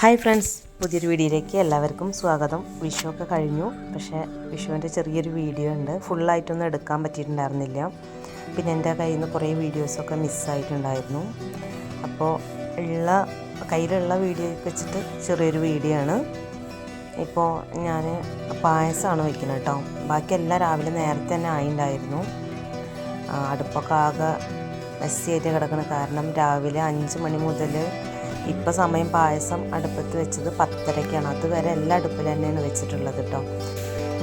Hi friends, പുതിയൊരു വീഡിയോയിലേക്ക് എല്ലാവർക്കും സ്വാഗതം. വിഷുവൊക്കെ കഴിഞ്ഞു, പക്ഷേ വിഷുവിൻ്റെ ചെറിയൊരു വീഡിയോ ഉണ്ട്. ഫുള്ളായിട്ടൊന്നും എടുക്കാൻ പറ്റിയിട്ടുണ്ടായിരുന്നില്ല. പിന്നെ എൻ്റെ കയ്യിൽ നിന്ന് കുറേ വീഡിയോസൊക്കെ മിസ്സായിട്ടുണ്ടായിരുന്നു. അപ്പോൾ കയ്യിലുള്ള വീഡിയോ വെച്ചിട്ട് ചെറിയൊരു വീഡിയോ ആണ്. ഇപ്പോൾ ഞാൻ പായസമാണ് വയ്ക്കുന്നത് കേട്ടോ. ബാക്കിയെല്ലാം രാവിലെ നേരത്തെ തന്നെ ആയിട്ടുണ്ടായിരുന്നു. അടുപ്പൊക്കെ ആകെ മെസ്സിയായിട്ട് കിടക്കുന്ന കാരണം രാവിലെ 5 മണി മുതൽ ഇപ്പോൾ സമയം പായസം അടുപ്പത്ത് വെച്ചത് 10:30-ക്കാണ്. അതുവരെ എല്ലാ അടുപ്പിൽ തന്നെയാണ് വെച്ചിട്ടുള്ളത് കേട്ടോ.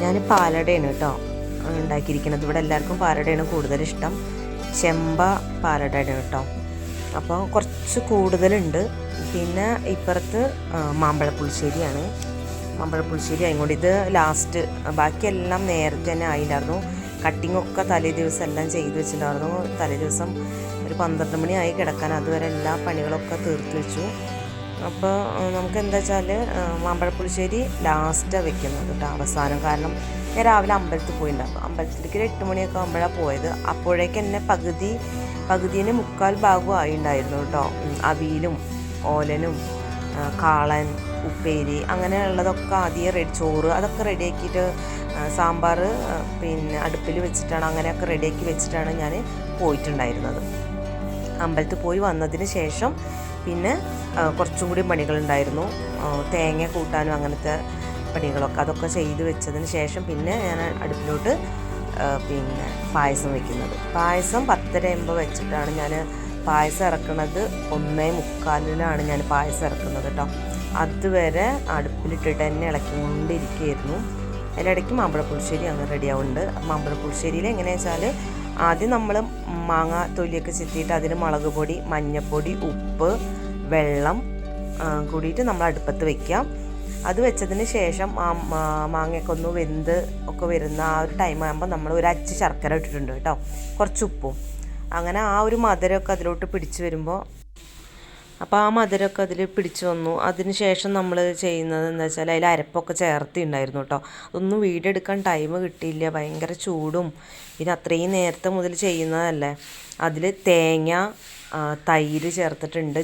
ഞാൻ പാലടയാണ് കേട്ടോ ഉണ്ടാക്കിയിരിക്കുന്നത്. ഇവിടെ എല്ലാവർക്കും പാലടയാണ് കൂടുതലിഷ്ടം. ചെമ്പ പാലടയാണ് കേട്ടോ. അപ്പോൾ കുറച്ച് കൂടുതലുണ്ട്. പിന്നെ ഇപ്പുറത്ത് മാമ്പഴപ്പുളിശ്ശേരിയാണ്. മാമ്പഴപ്പുളിശ്ശേരി ആയിക്കൊണ്ട് ഇത് ലാസ്റ്റ്. ബാക്കിയെല്ലാം നേരത്തെ തന്നെ ആയില്ലായിരുന്നു. കട്ടിങ്ങൊക്കെ തലേ ദിവസം എല്ലാം ചെയ്ത് വെച്ചിട്ടുണ്ടായിരുന്നു. തലേ ദിവസം ഒരു 12 മണിയായി കിടക്കാൻ. അതുവരെ എല്ലാ പണികളൊക്കെ തീർത്ത് വെച്ചു. അപ്പോൾ നമുക്ക് എന്താ വെച്ചാൽ മാമ്പഴപ്പുളിശ്ശേരി ലാസ്റ്റാണ് വെക്കുന്നത് കേട്ടോ, അവസാനം. കാരണം ഞാൻ രാവിലെ അമ്പലത്തിൽ പോയിട്ടുണ്ടായിരുന്നു. അമ്പലത്തിലേക്ക് 8 മണിയൊക്കെ ആകുമ്പോഴാണ് പോയത്. അപ്പോഴേക്ക് എന്നെ പകുതിന് 3/4 ഭാഗവും ആയിട്ടുണ്ടായിരുന്നു കേട്ടോ. അവിയലും ഓലനും കാളൻ ഉപ്പേരി അങ്ങനെയുള്ളതൊക്കെ ആദ്യം ചോറ് അതൊക്കെ റെഡിയാക്കിയിട്ട്, സാമ്പാർ പിന്നെ അടുപ്പിൽ വെച്ചിട്ടാണ്, അങ്ങനെയൊക്കെ റെഡിയാക്കി വെച്ചിട്ടാണ് ഞാൻ പോയിട്ടുണ്ടായിരുന്നത്. അമ്പലത്തിൽ പോയി വന്നതിന് ശേഷം പിന്നെ കുറച്ചും കൂടി പണികളുണ്ടായിരുന്നു. തേങ്ങ കൂട്ടാനും അങ്ങനത്തെ പണികളൊക്കെ, അതൊക്കെ ചെയ്ത് വെച്ചതിന് ശേഷം പിന്നെ ഞാൻ അടുപ്പിലോട്ട് പിന്നെ പായസം വയ്ക്കുന്നത്. പായസം 10:30 വെച്ചിട്ടാണ് ഞാൻ പായസം ഇറക്കുന്നത്. 1:45-നാണ് ഞാൻ പായസം ഇറക്കുന്നത് കേട്ടോ. അതുവരെ അടുപ്പിലിട്ടിട്ട് തന്നെ ഇളക്കിക്കൊണ്ടിരിക്കുകയായിരുന്നു. അതിലിടയ്ക്ക് മാമ്പഴപ്പുളിശ്ശേരി അങ്ങനെ റെഡിയാവുന്നുണ്ട്. മാമ്പഴപ്പുളിശ്ശേരിയിൽ എങ്ങനെയാണെന്ന് വെച്ചാൽ ആദ്യം നമ്മൾ മാങ്ങ തൊലിയൊക്കെ ചെത്തിയിട്ട് അതിന് മുളക് പൊടി, മഞ്ഞൾപ്പൊടി, ഉപ്പ്, വെള്ളം കൂടിയിട്ട് നമ്മൾ അടുപ്പത്ത് വയ്ക്കാം. അത് വെച്ചതിന് ശേഷം മാങ്ങയൊക്കെ ഒന്ന് വെന്ത് ഒക്കെ വരുന്ന ആ ഒരു ടൈം ആകുമ്പോൾ നമ്മൾ ഒരു അച്ച് ശർക്കര ഇട്ടിട്ടുണ്ട് കേട്ടോ, കുറച്ച് ഉപ്പും. അങ്ങനെ ആ ഒരു മധുരമൊക്കെ അതിലോട്ട് പിടിച്ച് വരുമ്പോൾ, അപ്പോൾ ആ മധുരമൊക്കെ അതിൽ പിടിച്ചു വന്നു. അതിന് ശേഷം നമ്മൾ ചെയ്യുന്നത് എന്താ വെച്ചാൽ അതിൽ അരപ്പൊക്കെ ചേർത്തിണ്ടായിരുന്നു കേട്ടോ. അതൊന്നും വീഡിയോ എടുക്കാൻ ടൈം കിട്ടിയില്ല, ഭയങ്കര ചൂടും. പിന്നെ അത്രയും നേരത്തെ മുതൽ ചെയ്യുന്നതല്ലേ. അതിൽ തേങ്ങ, തൈര് ചേർത്തിട്ടുണ്ട്,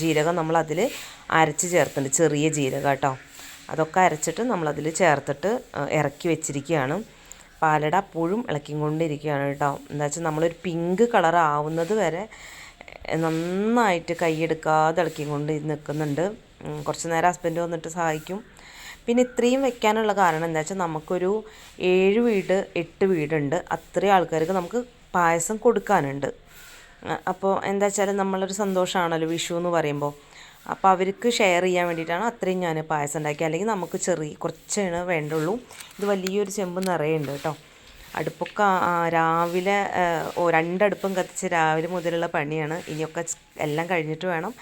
ജീരകം നമ്മളതിൽ അരച്ച് ചേർത്തിട്ടുണ്ട്, ചെറിയ ജീരകം കേട്ടോ. അതൊക്കെ അരച്ചിട്ട് നമ്മളതിൽ ചേർത്തിട്ട് ഇറക്കി വെച്ചിരിക്കുകയാണ്. പാലട അപ്പോഴും ഇളക്കിക്കൊണ്ടിരിക്കുകയാണ് കേട്ടോ. എന്താ വെച്ചാൽ നമ്മളൊരു പിങ്ക് കളർ ആവുന്നത് വരെ നന്നായിട്ട് കൈയെടുക്കാതെ ഇളക്കിക്കൊണ്ട് നിൽക്കുന്നുണ്ട്. കുറച്ച് നേരം ഹസ്ബൻഡ് വന്നിട്ട് സഹായിക്കും. പിന്നെ ഇത്രയും വെക്കാനുള്ള കാരണം എന്താ വെച്ചാൽ നമുക്കൊരു 7 വീട് 8 വീടുണ്ട്. അത്രയും ആൾക്കാർക്ക് നമുക്ക് പായസം കൊടുക്കാനുണ്ട്. അപ്പോൾ എന്താ വെച്ചാൽ നമ്മളൊരു സന്തോഷമാണല്ലോ വിഷു എന്ന് പറയുമ്പോൾ. അപ്പോൾ അവർക്ക് ഷെയർ ചെയ്യാൻ വേണ്ടിയിട്ടാണ് അത്രയും ഞാൻ പായസം ഉണ്ടാക്കി. അല്ലെങ്കിൽ നമുക്ക് കുറച്ചാണ് വേണ്ടുള്ളൂ. ഇത് വലിയൊരു ചെമ്പ് നിറയുണ്ട് കേട്ടോ. അടുപ്പൊക്കെ രാവിലെ 2 അടുപ്പും കത്തിച്ച് രാവിലെ മുതലുള്ള പണിയാണ്. ഇനിയൊക്കെ എല്ലാം കഴിഞ്ഞിട്ട് വേണം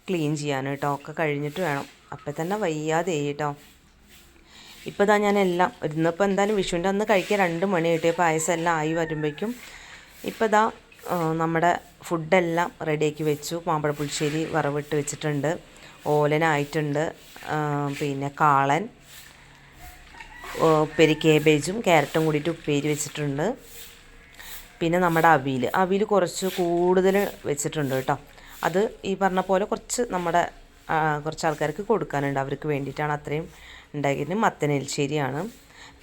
ക്ലീൻ ചെയ്യാൻ കേട്ടോ. ഒക്കെ കഴിഞ്ഞിട്ട് വേണം. അപ്പം തന്നെ വയ്യാതെ കേട്ടോ. ഇപ്പോൾ ഇതാ ഞാൻ എല്ലാം ഇന്നിപ്പോൾ എന്തായാലും വിഷുവിൻ്റെ അന്ന് കഴിക്കാൻ 2 മണി കിട്ടിയ പായസം എല്ലാം ആയി വരുമ്പോഴേക്കും ഇപ്പോൾ ഇതാ നമ്മുടെ ഫുഡെല്ലാം റെഡിയാക്കി വെച്ചു. മാമ്പഴപ്പുളിശ്ശേരി വറവിട്ട് വെച്ചിട്ടുണ്ട്, ഓലനായിട്ടുണ്ട്, പിന്നെ കാളൻ ഉപ്പേരി, കേബേജും ക്യാരറ്റും കൂടിയിട്ട് ഉപ്പേരി വെച്ചിട്ടുണ്ട്. പിന്നെ നമ്മുടെ അവിയൽ കുറച്ച് കൂടുതൽ വെച്ചിട്ടുണ്ട് കേട്ടോ. അത് ഈ പറഞ്ഞ പോലെ കുറച്ച് ആൾക്കാർക്ക് കൊടുക്കാനുണ്ട്, അവർക്ക് വേണ്ടിയിട്ടാണ് അത്രയും ഉണ്ടാക്കിയിട്ട്. മത്തനെലിശ്ശേരിയാണ്.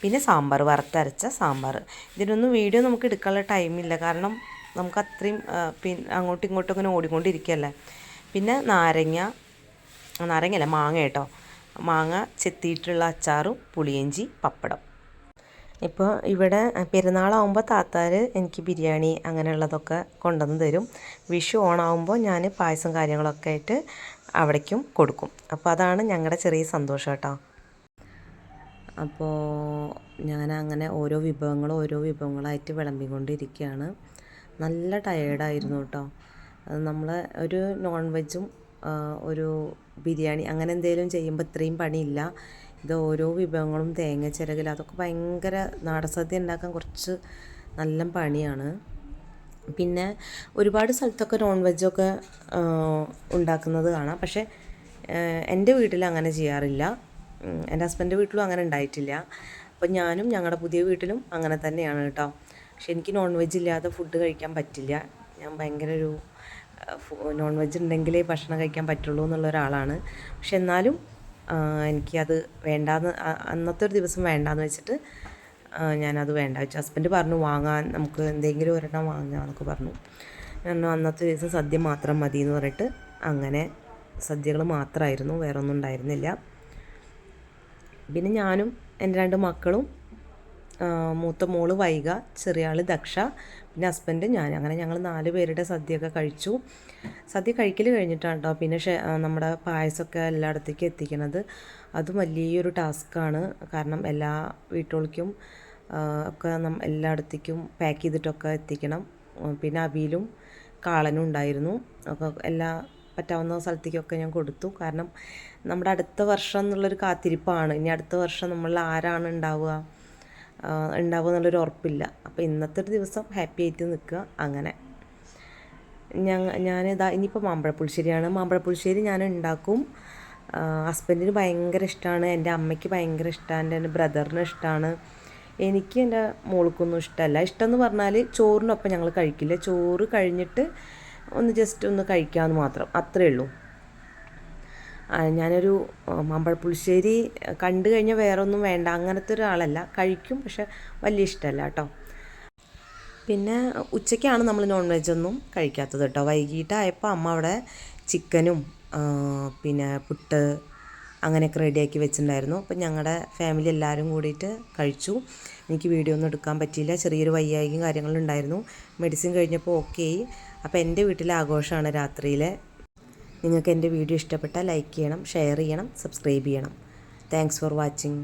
പിന്നെ സാമ്പാർ, വറുത്തരച്ച സാമ്പാർ. ഇതിനൊന്നും വീഡിയോ നമുക്ക് എടുക്കാനുള്ള ടൈമില്ല, കാരണം നമുക്ക് അത്രയും അങ്ങോട്ടും ഇങ്ങോട്ടും ഇങ്ങനെ ഓടിക്കൊണ്ടിരിക്കുകയല്ലേ. പിന്നെ നാരങ്ങയല്ല, മാങ്ങ കേട്ടോ. മാങ്ങ ചെത്തിയിട്ടുള്ള അച്ചാറും പുളിയിഞ്ചി, പപ്പടം. ഇപ്പോൾ ഇവിടെ പെരുന്നാളാവുമ്പോൾ താത്താർ എനിക്ക് ബിരിയാണി അങ്ങനെയുള്ളതൊക്കെ കൊണ്ടുവന്ന് തരും. വിഷു ഓണാവുമ്പോൾ ഞാൻ പായസം കാര്യങ്ങളൊക്കെ ആയിട്ട് അവിടേക്കും കൊടുക്കും. അപ്പോൾ അതാണ് ഞങ്ങളുടെ ചെറിയ സന്തോഷം കേട്ടോ. അപ്പോൾ ഞാൻ അങ്ങനെ ഓരോ വിഭവങ്ങളായിട്ട് വിളമ്പിക്കൊണ്ടിരിക്കുകയാണ്. നല്ല ടയേർഡായിരുന്നു കേട്ടോ. നമ്മൾ ഒരു നോൺ വെജും ഒരു ബിരിയാണി അങ്ങനെ എന്തെങ്കിലും ചെയ്യുമ്പോൾ ഇത്രയും പണിയില്ല. ഇത് ഓരോ വിഭവങ്ങളും തേങ്ങ ചിരകൽ, അതൊക്കെ ഭയങ്കര നാടൻ സദ്യ ഉണ്ടാക്കാൻ കുറച്ച് നല്ല പണിയാണ്. പിന്നെ ഒരുപാട് സ്ഥലത്തൊക്കെ നോൺ വെജൊക്കെ ഉണ്ടാക്കുന്നത് കാണാം. പക്ഷേ എൻ്റെ വീട്ടിൽ അങ്ങനെ ചെയ്യാറില്ല. എൻ്റെ ഹസ്ബൻഡ് വീട്ടിലും അങ്ങനെ ഉണ്ടായിട്ടില്ല. അപ്പോൾ ഞാനും ഞങ്ങളുടെ പുതിയ വീട്ടിലും അങ്ങനെ തന്നെയാണ് കേട്ടോ. പക്ഷെ എനിക്ക് നോൺ വെജ് ഇല്ലാതെ ഫുഡ് കഴിക്കാൻ പറ്റില്ല. ഞാൻ ഭയങ്കര ഒരു നോൺ വെജ് ഉണ്ടെങ്കിലേ ഭക്ഷണം കഴിക്കാൻ പറ്റുള്ളൂ എന്നുള്ള ഒരാളാണ്. പക്ഷെ എന്നാലും എനിക്കത് വേണ്ടാന്ന് അന്നത്തെ ഒരു ദിവസം വേണ്ടാന്ന് വെച്ചിട്ട് ഞാനത് വേണ്ട വെച്ചു. ഹസ്ബൻഡ് പറഞ്ഞു വാങ്ങാൻ നമുക്ക് എന്തെങ്കിലും ഒരെണ്ണം വാങ്ങാമെന്നൊക്കെ പറഞ്ഞു. ഞാൻ അന്നത്തെ ദിവസം സദ്യ മാത്രം മതി എന്ന് പറഞ്ഞിട്ട് അങ്ങനെ സദ്യകൾ മാത്രമായിരുന്നു, വേറെ ഒന്നും ഉണ്ടായിരുന്നില്ല. പിന്നെ ഞാനും എൻ്റെ 2 മക്കളും, മൂത്ത മോള് വൈഗ, ചെറിയ ആൾ ദക്ഷ, പിന്നെ ഹസ്ബൻഡ് ഞാൻ, അങ്ങനെ ഞങ്ങൾ 4 പേരുടെ സദ്യയൊക്കെ കഴിച്ചു. സദ്യ കഴിക്കൽ കഴിഞ്ഞിട്ടാണ് കേട്ടോ പിന്നെ നമ്മുടെ പായസമൊക്കെ എല്ലായിടത്തേക്കും എത്തിക്കണത്. അതും വലിയൊരു ടാസ്ക്കാണ്. കാരണം എല്ലാ വീട്ടുകൾക്കും ഒക്കെ എല്ലായിടത്തേക്കും പാക്ക് ചെയ്തിട്ടൊക്കെ എത്തിക്കണം. പിന്നെ അവിയലും കാളനും ഉണ്ടായിരുന്നു. അപ്പോൾ എല്ലാ പറ്റാവുന്ന സ്ഥലത്തേക്കൊക്കെ ഞാൻ കൊടുത്തു. കാരണം നമ്മുടെ അടുത്ത വർഷം എന്നുള്ളൊരു കാത്തിരിപ്പാണ്. ഇനി അടുത്ത വർഷം നമ്മളിൽ ആരാണ് ഉണ്ടാവുക എന്നുള്ളൊരു ഉറപ്പില്ല. അപ്പോൾ ഇന്നത്തെ ഒരു ദിവസം ഹാപ്പി ആയിട്ട് നിൽക്കുക. അങ്ങനെ ഞാനിതാ ഇനിയിപ്പോൾ മാമ്പഴപ്പുളിശ്ശേരിയാണ്. മാമ്പഴപ്പുളിശ്ശേരി ഞാൻ ഉണ്ടാക്കും. ഹസ്ബൻഡിന് ഭയങ്കര ഇഷ്ടമാണ്, എൻ്റെ അമ്മയ്ക്ക് ഭയങ്കര ഇഷ്ടമാണ്, എൻ്റെ ബ്രദറിന് ഇഷ്ടമാണ്. എനിക്ക് എൻ്റെ മോൾക്കൊന്നും ഇഷ്ടമല്ല. ഇഷ്ടമെന്ന് പറഞ്ഞാൽ ചോറിനൊപ്പം ഞങ്ങൾ കഴിക്കില്ല. ചോറ് കഴിഞ്ഞിട്ട് ജസ്റ്റ് ഒന്ന് കഴിക്കാമെന്ന് മാത്രം, അത്രയേ ഉള്ളൂ. ഞാനൊരു മാമ്പഴപ്പുളിശ്ശേരി കണ്ടു കഴിഞ്ഞാൽ വേറെ ഒന്നും വേണ്ട അങ്ങനത്തെ ഒരാളല്ല. കഴിക്കും, പക്ഷെ വലിയ ഇഷ്ടമല്ല കേട്ടോ. പിന്നെ ഉച്ചയ്ക്കാണ് നമ്മൾ നോൺ വെജൊന്നും കഴിക്കാത്തത് കേട്ടോ. വൈകിട്ടായപ്പോൾ അമ്മ അവിടെ ചിക്കനും പിന്നെ പുട്ട് അങ്ങനെയൊക്കെ റെഡിയാക്കി വെച്ചിട്ടുണ്ടായിരുന്നു. അപ്പം ഞങ്ങളുടെ ഫാമിലി എല്ലാവരും കൂടിയിട്ട് കഴിച്ചു. എനിക്ക് വീഡിയോ ഒന്നും എടുക്കാൻ പറ്റിയില്ല, ചെറിയൊരു വയ്യായികയും കാര്യങ്ങളും ഉണ്ടായിരുന്നു. മെഡിസിൻ കഴിഞ്ഞപ്പോൾ ഓക്കെ ആയി. അപ്പോൾ എൻ്റെ വീട്ടിലെ ആഘോഷമാണ് രാത്രിയിലെ. നിങ്ങൾക്ക് എൻ്റെ വീഡിയോ ഇഷ്ടപ്പെട്ടാൽ ലൈക്ക് ചെയ്യണം, ഷെയർ ചെയ്യണം, സബ്സ്ക്രൈബ് ചെയ്യണം. Thanks for watching.